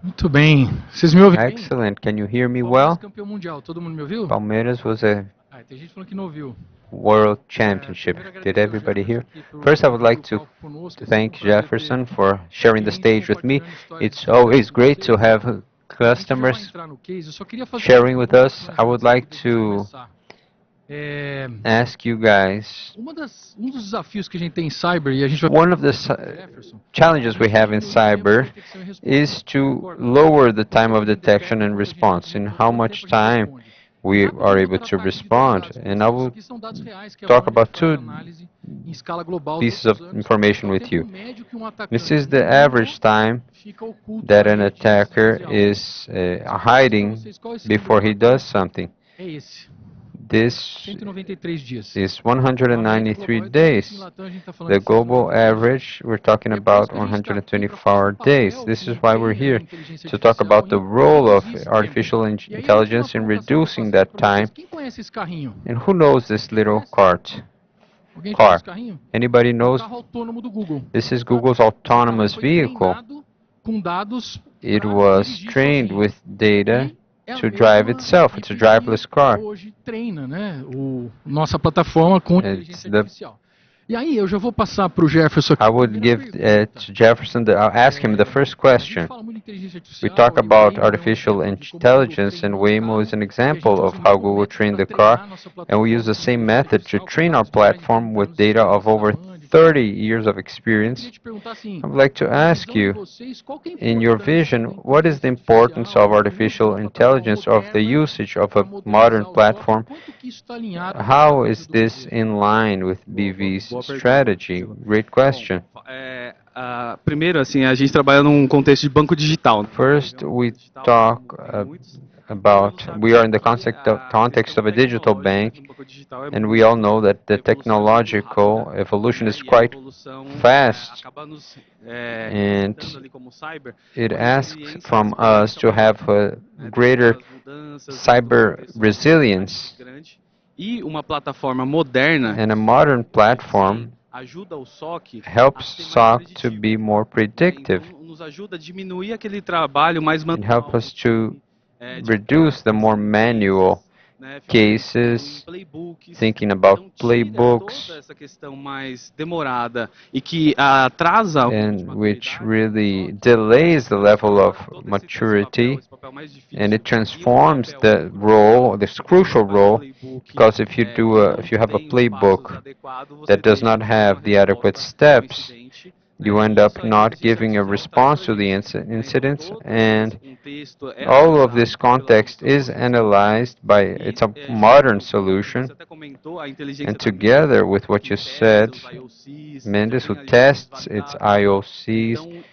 Muito bem. Vocês me ouvem bem? Excellent. Can you hear me Palmeiras well? campeão mundial. Todo mundo me ouviu? Palmeiras was a Ah, tem gente falando que não ouviu. World Championship. Primeiro Did agradecer ao everybody Jefferson hear? aqui por First, I would dividir like o to palco conosco. É sempre um thank prazer ter Jefferson for sharing the clientes stage with me. compartilhando histórias de It's sucesso always com great to vocês. have E a gente já vai customers entrar no case. Eu só queria fazer uma sharing with pergunta us. I antes would like da gente to começar. É, ask you guys, um dos desafios que a gente tem em cyber, e a gente vai one of falar the com o Jefferson, challenges é we have in diminuir o tempo de cyber detecção e resposta. is to Concorda? lower the time Quanto of a gente detection detecta, and response, in how quanto tempo much a gente time responde. E we are rapidinho vou able to tratar aqui de dois respond. dados com And I vocês. Isso will aqui são dados reais que a talk Band about faz two análise em escala global pieces todos of os anos. É information o with tempo you. médio que um This atacante is the monitora average time fica oculto that na an rede em attacker real. is Se eu falasse para hiding vocês qual é esse before número he aqui, does something. é esse. This 193 dias. is A média 193 global é 200, em days. Latam a gente está falando The de global 193 dias. average, we're talking E é por isso about que a gente está aqui para falar do 124 days. papel This que is um why we're trainer here em inteligência to talk artificial about the em role of reduzir esse tempo. artificial E aí a última intelligence in provocação que eu reducing faço aqui that para time. vocês, quem conhece esse carrinho? And who knows this Alguém little conhece? Alguém já viu car? esse carrinho? Anybody É o knows? carro autônomo do Google. This is Tá? Google's Esse carro autonomous foi vehicle. treinado com dados It para was dirigir trained sozinho. with data E é a to drive mesma itself. It's a equipe que driverless car. hoje treina, né, nossa plataforma com It's inteligência the artificial. E aí eu já vou passar para o Jefferson aqui I a would primeira give pergunta. to Jefferson. I'll ask him the first A gente question. fala muito de inteligência We artificial talk e o about Waymo é um artificial exemplo de como o Google intelligence, and treinou esse Waymo is carro an e a gente example usa of o how mesmo Google método trained para the car, treinar nossa and we use plataforma the de same inteligência method to artificial com train our dados de mais de platform 30 with anos de data of experiência da over Band e tal. 30 years of E eu queria experience. te perguntar assim, I would like to na ask visão de you, vocês, qual que é a in your importância vision, da what is the inteligência importance artificial of ou do uso de artificial uma plataforma intelligence, of the moderna usage of para a modern modernizar o software e platform? quanto que isso está alinhado com a How estratégia is do this BV? in line with BV's Boa pergunta, strategy? Silva. Great Bom, question. primeiro, assim, a gente trabalha num contexto de banco digital, né? First, É um we banco digital, talk como tem muitos, e todo mundo about, sabe we are in the que a context questão of a digital tecnológica bank, no banco digital é and we all muito, know that a the evolução é muito rápida, technological evolution né? is E a quite evolução fast, acaba nos and requisitando ali como cyber it uma asks resiliência from us tecnológica to maior, have a né? Devido greater às mudanças, devido ao cyber contexto tecnológico resilience, muito grande. E uma plataforma moderna and a modern de TI platform ajuda o SOC a helps ser mais SOC to preditivo, be more né? Então, predictive. nos ajuda a diminuir aquele trabalho mais It helps manual, us to routine, de ficar reduce the more pensando em manual cases, né? Ficar pensando em cases, playbooks. thinking about Então, tira toda playbooks, essa questão mais demorada e que atrasa o nível de and which maturidade do really SOC delays the e level of transforma todo maturity, esse papel mais and it difícil em um transforms papel the crucial, role, this porque se você crucial faz um role, playbook because e não if you have a tem os passos playbook adequados, você that does not deixa de dar uma have the adequate resposta ao steps, incidente, you né? end E isso up a not inteligência giving a artificial traz response para to the gente, né? Então incidents, todo esse and contexto é all of analisado this pela context solução que is nós desenvolvemos analyzed by, e it's a modern junto com, você solution, até comentou, a and inteligência da together Mendes, with what que you testa said, os IOCs, já Mendes, who tem ali padrões tests its validados. IOCs, Então,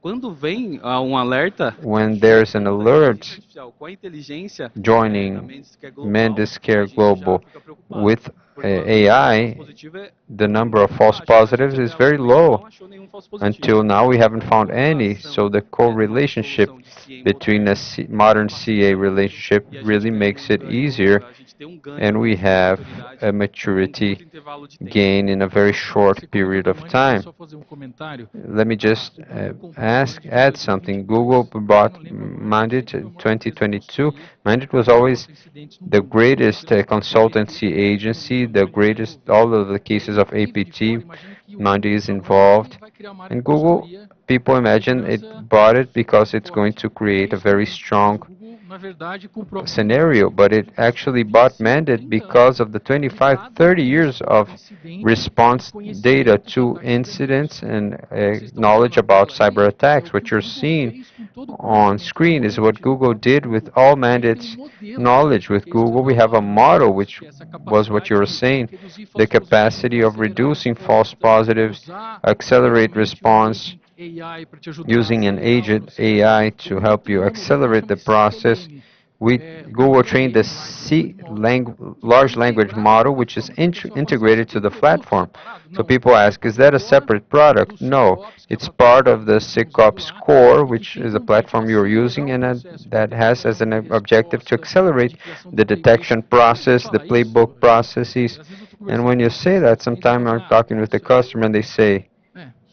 quando vem um alerta, when there's an juntando a inteligência alert artificial com a inteligência da joining Mendes, que é global, Mendes a Care gente já Global fica preocupado. with Porque o número de falso AI, positivo the é number of muito false baixo. A gente positives is até o very momento low. não achou nenhum falso positivo. Until now, we Então, haven't a found any, correlação so the de uma correlationship solução de CIEM between a moderna, modern CA facilita muito relationship e a gente really tem makes it easier, a gente tem um ganho and we de have a maturidade em maturity curto intervalo de tempo. gain in a very Você short comentou period da of Band, eu queria time. só fazer um comentário. Let me just O Google comprou a Band em add something. Google 2022. Eu bought não lembro agora, mas Mandit sempre foi a in maior empresa de 2022. consultoria Mandit was de always resposta a incidentes no the mundo. greatest Pela BV, consultancy agency, the provavelmente a Band está greatest, envolvida. all of the E aí, cases no of case de APT, fora, imagino que o Google Mandit is comprou a Band porque involved. vai criar uma área de And Google, consultoria people de imagine it segurança bought it because muito it's going forte. to E é create a isso very também. Mas strong o Google, na verdade, comprou a Band por causa scenario, de but it 20, actually bought 25, Mandit 30 because anos of the de 25, dado 30 de years of resposta a incidente e response data conhecimento para to ataques cibernéticos. incidents and Então, o que vocês estão vendo knowledge na about tela cyber aí é o attacks. que What o you're Google seeing fez com todo o on conhecimento e screen toda is a what expertise do Google próprio did with Google. all E aí tem um Mandit's modelo ali, knowledge. With que é isso que eu Google, we estava have a falando no model, começo, which que é essa was what you capacidade were de saying, reduzir the falso positivo, capacity of acelerar a reducing false resposta, positives, usar accelerate eventualmente um response, agent AI para te ajudar a using an acelerar o agent processo. AI O to Google help you treinou, depois accelerate chama the de process. CLM, Google Large trained the Language Model, que vai large language integrar na model, which is plataforma. Daí a pessoa fala assim, isso integrated aqui é to um the produto platform. separado? So Não, people é ask, is parte that a core separate product? do No, SecOps, que é a it's part plataforma of que the vocês estão usando SecOps lá, core, e que which tem is the como objetivo platform you're acelerar using, o and processo de that has as detecção, an de objective to resposta, accelerate de criação de the playbooks. detection E quando a gente process, the fala isso, playbook Jefferson, processes. às vezes eu estou And conversando when com you os say that, clientes e sometimes falam assim, I'm talking with the isso aí customer and they say,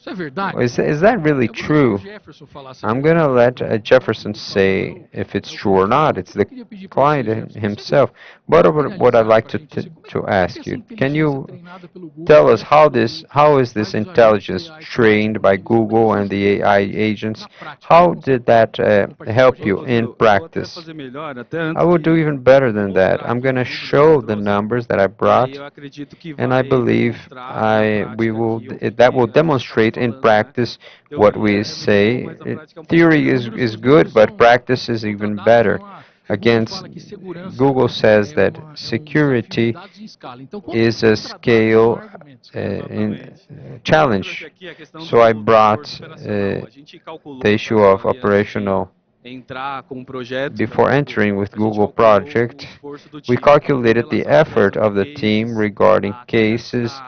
Isso é verdade? Is that really Eu vou deixar o true? Jefferson falar se é I'm verdade. gonna let Jefferson say if it's true or not. It's the Eu queria pedir para você, client Jefferson, você himself. But what I'd analisar like para a gente assim, to como é que ask essa you, can inteligência you treinada pelo Google tell us contribui how is para this que os agentes de intelligence AI sejam trained by disponíveis? Como é que Google você and the AI instrumenta isso agents? na prática? Você How consegue did that compartilhar com a help gente you um in pouco? Eu vou até practice? fazer melhor, até I antes will do even better than that. mostrar I'm aqui going os to números que eu show the trouxe, numbers that I e aí brought, eu acredito que and I vai believe demonstrar na we prática will aqui o que that will a gente estava demonstrate in falando, né? practice what Teoria we é muito bom, say. mas a prática é um pouco Theory melhor. is good, but practice is São even tratados better. com a... O Google Against fala que segurança Google says é, that é um desafio de security dados em escala. Então, is a contra dados não há scale argumentos. Exatamente. E aí eu trouxe challenge. aqui a questão So I do esforço brought operacional. A gente the calculou, tá, issue pessoal, of ali antes de operational. entrar com o projeto da Before Google, entering with a gente Google calculou o Project, esforço do we time em calculated the relação à effort criação de of the team cases, regarding até cases.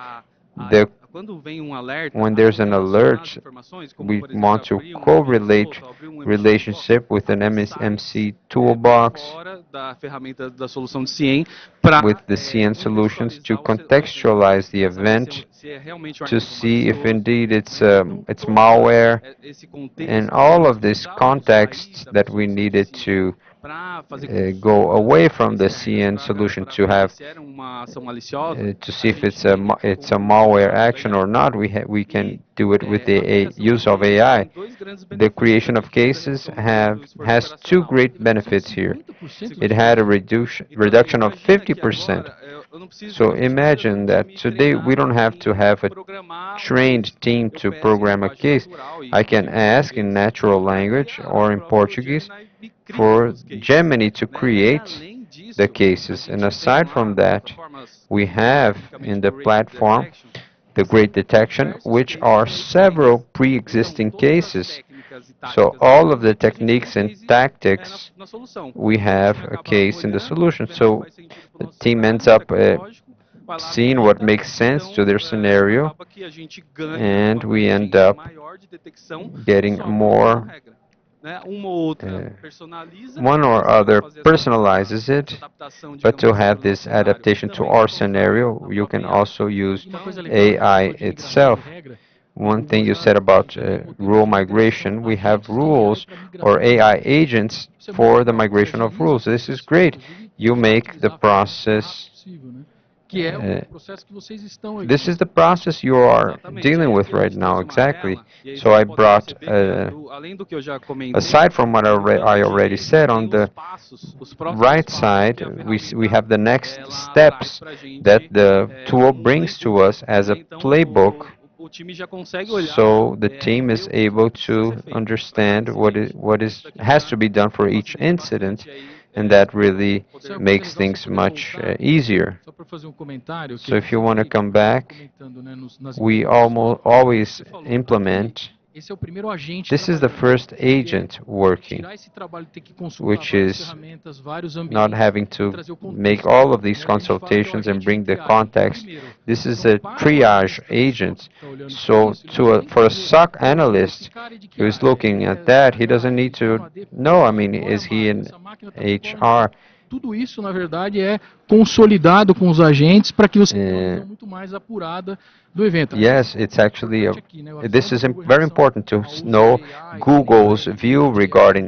The quando vem um alerta, When a there's an correlacionar as alert, informações, como we por exemplo want to abrir um modelo correlate solto, abrir um MC Toolbox, relationship with an abrir sites MC por toolbox fora da ferramenta da solução de CIEM para with the CN solutions to contextualizar o evento, contextualize the para saber event, se é realmente um to arquivo see if malicioso, indeed né? Então, it's todo malware, esse and contexto que all nós of this precisávamos sair context da that we solução de Né? needed CIEM to para fazer go consultas away from the externas, CN solution para to ver have se era uma ação maliciosa, to a see if gente it's a identificou malware utilizando action or AI. not. We E can do it with the a criação de use of cases AI. tem dois grandes The benefícios creation of aqui, além da cases redução do esforço has two operacional. great Teve uma redução de benefits here. 50% It de had a esforço. Então, reduction of imagina que 50%. agora eu não preciso, So eu não preciso ter um imagine that time today we treinado don't have to em have a programar um trained case. team Eu to peço em program a linguagem case. natural, e I can inclusive em ask in português, natural e aí language o or in próprio Portuguese Gemini me cria for os cases, Gemini to né? E create além the disso, a cases. And gente tem aside lá from nas that, plataformas, we have in tecnicamente the Great platform Detection, the são great detection, diversos which cases are já existentes. several Então, pre-existing todas as cases. técnicas e So táticas all of the envolvidas, a gente tem um techniques and case tactics, na solução. we E aí o have time a acaba case in the olhando, solution. vendo o que So faz sentido para o the nosso team ends cenário up tecnológico, vai lá, seeing what aplica. makes sense to Então, their scenario, acaba que a gente ganha uma and we end abrangência up maior de detecção e getting software, como more. regra. Né? Uma ou outra personaliza, One or mas para other fazer personalizes essa it, adaptação, but digamos to assim, have para o nosso this cenário. E adaptation to também dá our para usar scenario, a you própria can IA. also use E uma coisa legal, você AI falou de migração de itself. regra. O One Google thing you já said about tem rule modelo de migração, migration, we have agentes de AI rules para or migração de AI regras. agents Isso é muito for the legal, porque migration of agiliza o rules. This is processo, great. inclusive You para make the utilizar a ferramenta o mais rápido process. possível, né? Que é o processo que vocês estão aí. This is the process you are Exatamente. dealing Aí with aqui a right gente now, trouxe uma exactly. tela, e aí So vocês I podem brought, perceber que além do que eu já comentei, aside from what no I canto already direito said, tem on os the passos, os próximos right passos que side, a we ferramenta have the next ela traz steps para a that gente the tool como um brings to playbook. us as Né? a Então playbook, o time já consegue olhar so the e team ver is o que able precisa to ser feito para cada understand incidente. what Isso is daqui has já to be done for each facilita incident, bastante aí and that o really Isso é poder uma do coisa makes legal você things poder much voltar, easier. só para fazer um comentário, que So a if gente you want to sempre come está back, comentando, né, nas we implementações. E aí always você falou, aqui, implement. esse é o primeiro agente This is the trabalhando, first que é agent working, tirar esse trabalho de ter que consultar which várias is ferramentas, vários not ambientes having e to trazer o make contexto. all of these Né? E a gente fala que é o consultations and agente de bring the triagem. Então, context. primeiro, This is então, a para o triage analista da agent. SOC que está olhando para So isso, ele não tem for que a ver, SOC pô, esse analyst cara é de que who is área? looking Ele at é that, he RH, doesn't ele need está no to AD, know. I qual, mean, qual é a is he máquina? in Essa máquina está com qual HR? endpoint? Tudo isso, na verdade, é consolidado com os agentes para que você tenha uma visão muito mais apurada do evento. Aí você Yes, falou um it's ponto actually importante aqui, né? A visão this do is Google em very relação important to ao uso know de AI, Google's view de AI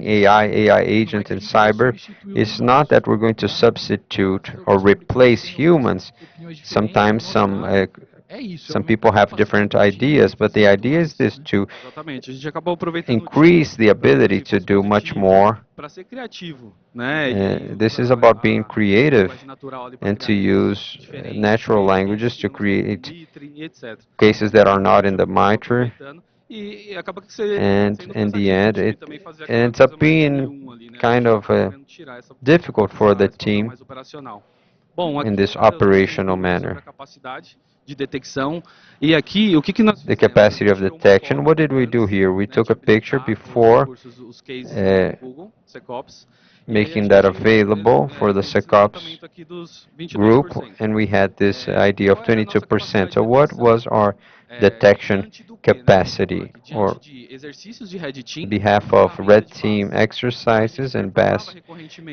regarding AI não é agents que a in gente vai cyber. substituir os It's not humanos, that we're going to tá? substitute Às vezes or alguns fabricantes replace têm humans. opiniões diferentes, no Sometimes nosso caso, é isso, é some aumentar people a have capacidade different do time ideas, de but fazer the muito idea is mais, this né? to Exatamente. A gente acabou aproveitando o time increase the ability e to do much positivo more. para ser criativo, né? E aí This is usar about being a creative linguagem natural ali para and to criar cases use diferentes, natural cases languages que to não estão no create Mitre e etc. cases that Então are a not gente in the acabou MITRE, aproveitando e acaba que and sendo in the cansativo para o end, time it também fazer aquela ends coisa up mais being N1 ali, né? A kind gente of acaba querendo tirar difficult for the esse papel team mais operacional. Bom, in aqui this agora eu estou com operational dúvidas sobre manner. a capacidade de detecção. E aqui, o que nós The fizemos? A capacity gente of tirou uma detection, foto what did we do antes, here? We né, took de a picture habilitar os before recursos, os cases no uh, Google, SecOps. E aí a making that gente available for the fez esse SecOps levantamento aqui dos group, 22%. and we had this idea of Qual era a nossa 22%. capacidade de So what detecção? was our detection Diante do quê, né? A gente falou capacity, aqui, diante or de exercícios de Red on Team behalf e of ferramenta red de team base. Então a gente exercises and performava BAS?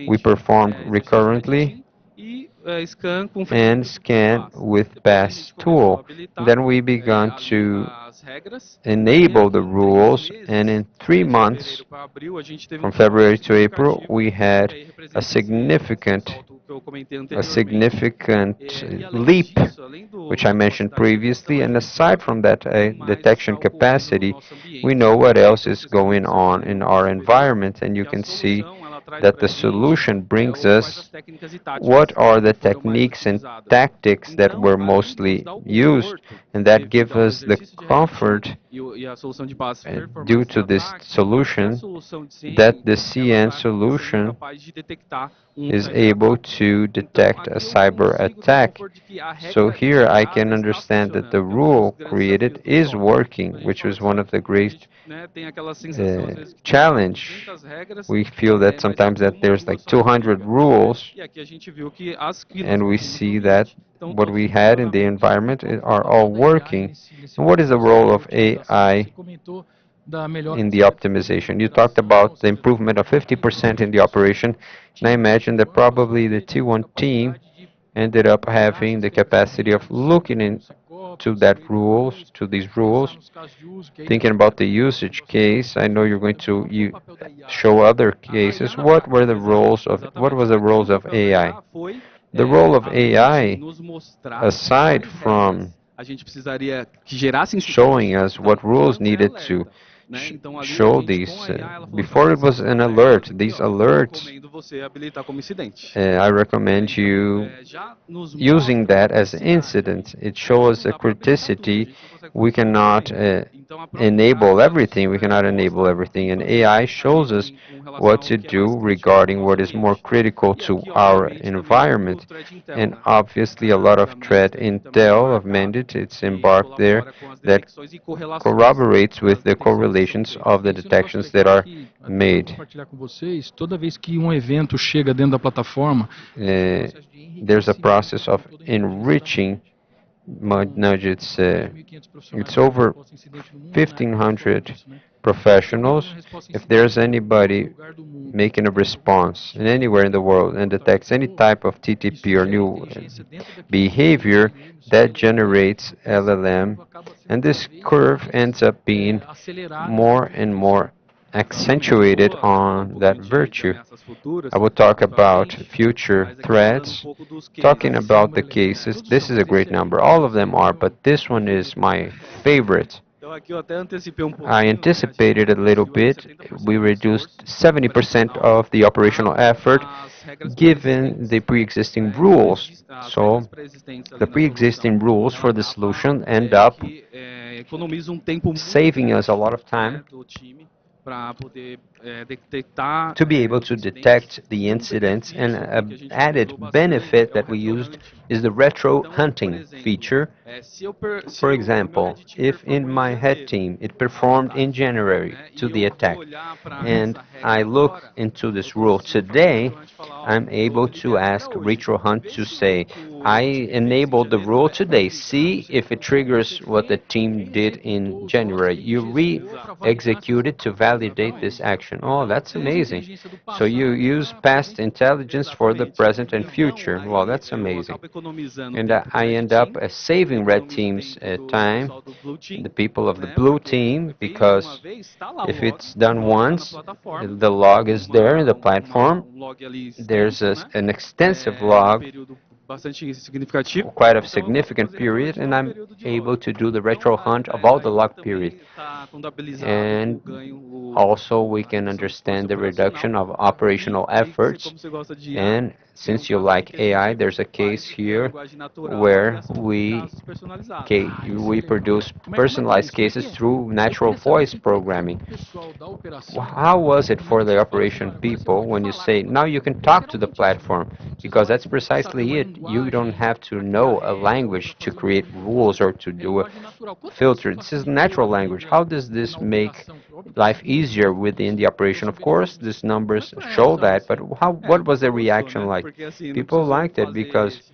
We recorrentemente performed exercícios de Red recurrently Team e scan com and scan with pass tool. Then we began to as regras. enable the Com 3 rules, and meses, in 3 de months, fevereiro para abril, a gente teve from salto February to April, significativo, we que had aí a representa esse significant salto que eu comentei a anteriormente. significant E além leap, disso, além which I da mentioned capacidade de detecção, previously, a and gente aside sabe from that o que mais detection está ocorrendo no capacity, nosso we ambiente. know what else Então, is vocês going começam on in fazendo our esse período environment, and you e a can see solução ela traz that para a the gente solution brings quais as us técnicas e táticas what are the que foram mais techniques and utilizadas. tactics that Então, were além de nos mostly dar o used, conforto and that devido give ao us the exercício de redação comfort e a solução de bases due performantes to do this ataque, que a solution solução de that CN the ela CN está sendo solution capaz de detectar is able cyberataque. to Então, detect a aqui eu cyber consigo ter o attack. conforto de que a So regra here I criada can está understand that the funcionando, que é um dos rule grandes created desafios do is SOC. working, Quando a gente which fala de was one of SOC, the a great gente, tem aquela sensação, às vezes, que tem challenge. 200 regras, We feel that mas é sometimes que that uma ou there's duas like só se 200 aplica. rules, E aqui a gente viu que as que nós and we colocamos no see that ambiente estão what todas we em had in the funcionamento. E environment qual que é o are papel all da AI working. nesse And what is the processo role de of otimização? Você AI comentou da melhora in de the 50% na optimization? You talked operação, ou about the seja, improvement of tem aí 50% in the diversos operation, and I times imagine that atuando probably the e tem essa T1 team capacidade de ended up olhar having essas the regras capacity of também, looking você into copia, você that lê rules, depois, to these pensar rules, nos casos de uso, que aí thinking depois about vai the para a usage situação case. I know you're operacional. going Mas to qual que é o papel da IA show aí? other A IA cases. na What were prática. the roles of Exatamente. Aqui o of papel da AI? IA foi, The role of além de AI, nos mostrar aside quais from regras a gente precisaria que gerassem showing sucesso, us what também rules era um needed to alerta. Né? Então ali a show gente these, com a IA ela falou assim, before olha, it esses was são an os alertas alert, aqui, these ó, eu alerts, recomendo você habilitar como incidente. I recommend Então you já nos using mostra uma that as criticidade ali. incidents. It Né? Mas shows não a dá para habilitar tudo, a criticity. gente não consegue We fazer isso a qualquer cannot momento. Então a própria IA enable ela everything. We cannot enable mostra o que everything. And fazer AI shows us ali com relação what ao to que é mais do crítico para o regarding nosso what is more ambiente. critical E to aqui, our obviamente, também todo o environment. threat intel, And né? obviously a lot of Da threat mestre aqui também intel of embarcado, mandates que embarked there colabora com as that detecções e correlações corroborates with das the detecções que são correlations of feitas. the Esse é um negócio detections that legal are que, até para made. compartilhar com vocês, toda vez que um evento chega dentro da plataforma, existe um processo de There's a enriquecimento process com of toda a inteligência da enriching rede. Então, nudge. mais de 1.500 profissionais It's de over resposta a incidente no mundo, na época a gente falou 1,500 disso, né? Quem está fazendo professionals. resposta a If incidente there's em qualquer anybody lugar do mundo making a e tem algum response tipo in de anywhere in the comportamento world novo, and detects any comportamento novo, type of isso TTP or gera new inteligência dentro daquele behavior, LLM, seja that LLM, generates e essa LLM, curva acaba sendo and cada this vez curve mais ends up being acelerada more dentro and disso, né? more Exatamente. Eu accentuated vou até falar um on that pouquinho de virtue. ameaças futuras I will talk mais para about frente, future mas aqui falando um threats. pouco dos Talking cases. Esse about número the é legal. cases, this Produção, is a mas esse great aí, number. All of esse them aí é o are, but meu this one is preferido. my favorite. Então aqui eu até antecipei um I pouquinho, né? A gente anticipated a little reduziu aí bit. 70% We do reduced esforço 70% operacional, of the operational dado effort as regras given the pré-existentes. pre-existing Então rules. as regras So pré-existentes the ali na solução, pre-existing rules for ela the acaba solution end up que economiza um tempo muito saving us a grande, lot of time né, do time para poder detectar to be able to incidentes. detect the E um incidents. And benefício aqui que a an gente added utilizou bastante benefit é o that we retro used hunting. is the retro Então, por hunting exemplo, feature. se For o meu example, red team if in performou em my head janeiro team it ao performed in ataque, January né, to e the eu vou attack, olhar para and essa regra I look agora, into eu this rule consigo fazer um today, retro hunt e falar, ó, I'm eu able habilitei to a regra ask hoje. retro hunt Vê to se say, o I time fez em enabled the janeiro rule vai today. triggerar. Ou See seja, if it então quando triggers você what the fez, team ele did in Executou os logs January. e You gestou para validar se re-execute isso it to validate exatamente. this action. Oh, Então, that's usa amazing. inteligência do So you passado use para past presente e futuro. intelligence for the exatamente. present and Então, future. Well, aí that's eu amazing. acabo economizando o And tempo do I red end up team, saving red economizo o team's tempo do time, pessoal do blue the team, people of the né? blue Porque team, fez uma because vez, está lá if it's o done log está na once, plataforma, the log is there in the platform. um log ali There's extenso, né? an extensive Um log, período bastante significativo. quite a Então eu posso significant fazer retro period, hunt and no I'm período de able log. to do the Então retro hunt of all the aí log period. também está contabilizado o And ganho, also we a can redução de esforço understand the operacional. reduction of E operational aí, efforts. como você gosta de IA, And tem um since you caso aqui like que a AI, gente there's a case faz via here linguagem natural a where criação de we casos personalizados. Isso é we legal. produce Como é que é personalized isso? Como é que cases é? through Eu natural queria saber voice assim, como é que é para programming. o pessoal da operação, How was no it for momento que the você fala assim, operation olha, agora você people pode when you falar com a say, now you plataforma? can Porque é talk to the geralmente isso, né? platform? Não precisa Because mais that's saber precisely uma it. You don't linguagem have to para criar know a regra ou para language to fazer uma create pergunta. rules or to É do a linguagem natural. Quanto que isso filter. This is facilitou natural a language. How vida does na this make operação? Óbvio que life facilitou easier muito, within isso the eu operation? Of sou bem course, conhecido. these Como é numbers que foi a show reação that, disso but aí? what was the Gostou, reaction né? like? Porque assim, não People precisou liked it fazer because esse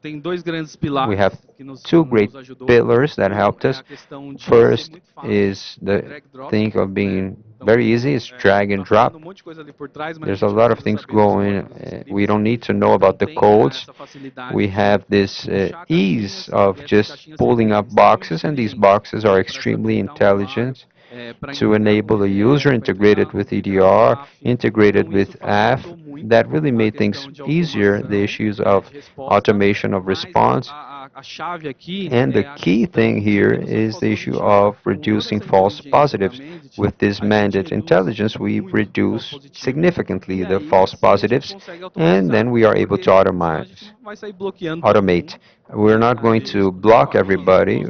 tem dois grandes We pilares have que nos two great ajudou. pillars that helped É us. a questão de ser First muito fácil, is the drag drop, thing of né? being Então, very easy, it's drag and tá rolando drop. um monte de coisa ali por trás, mas There's a a gente não lot of precisa things saber dos going. códigos We escritos. don't need to know Então about the tem codes. essa facilidade We de have this puxar ease caixinhas of e essas just caixinhas pulling serem up extremamente boxes, and these inteligentes boxes are para extremely habilitar um usuário intelligent para to entregar um enable a user, EDR, para integrated entregar with um EDR, AF. integrated Então with isso AF. facilitou muito That really a made things questão de easier, the automação issues of de resposta, automation of mas response. a chave aqui And the é a key questão thing de here redução de is the falsos issue positivos. of Com toda reducing essa false inteligência da positives. Mandate, With this a gente mandate reduz intelligence, we muito o falso reduce positivo. significantly E the aí false sim a gente positives, consegue and then automatizar, we are able porque to senão a gente não vai sair bloqueando todo automate. mundo. We're E not going aí, to block everybody.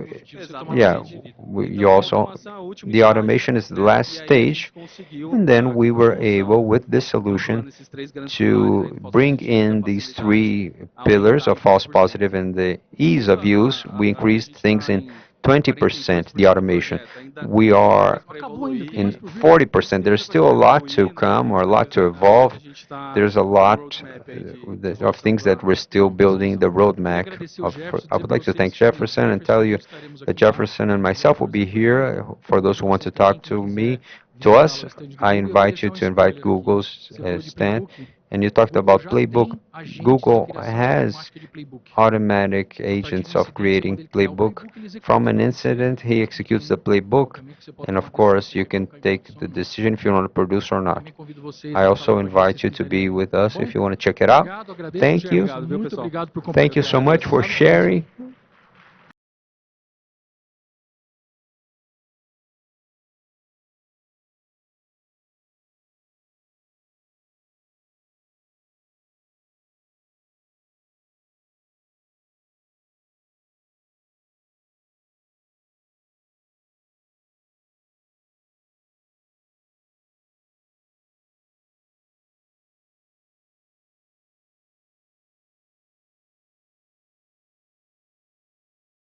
Yeah, exatamente. you Então a also, automação é o último the estágio, automation is the né? last E aí a gente stage, conseguiu and then we com a were solução, able, with this solution, controlando esses três grandes pilares aí to do falso bring positivo e a in these facilidade, three pillars aumentar of em false 20%. positive and the E ease of use. We a increased gente things está in em 20%, the 42% do automation. projeto. Ainda We tem muita are coisa para Acabou ainda, tem evoluir, in mais por vir. 40%. tem There's muita coisa still a para lot to evoluir, né? come, Tem or a muita lot to coisa que evolve. a gente está There's a no lot roadmap aí de of evolução things that we're still Então, pessoal, building the queria roadmap agradecer o of. Jefferson, I dizer would para like to vocês thank que Jefferson and Jefferson tell e eu you estaremos that aqui lá Jefferson and no myself will be laboratório da here. Google. For those who Então, want se to tem talk quem to quiser me, to visitar lá us, o stand do I Google, eu vou invite deixar you um to invite spoiler aqui. Google's Você falou de stand. playbook? And you O talked Google about já playbook. tem agentes de Google criação has automática de playbook. automatic A partir agents do of incidente, você creating manda ele criar o playbook. playbook, ele executa From para an você. incident, he E tem executes the um canal playbook, também que você pode and tomar of decisão se course, you quer can colocar em take produção the ou não. decision if you want to produce or not. Também convido vocês I a estar also lá com a gente se invite vocês you to quiserem be ir, with tá us bom? if you want to check it out. Obrigado, agradeço, Thank you. Jefferson. Obrigado, viu, Muito pessoal? obrigado por Thank you compartilhar Eu que so com a gente. much agradeço. for Lá no close. sharing.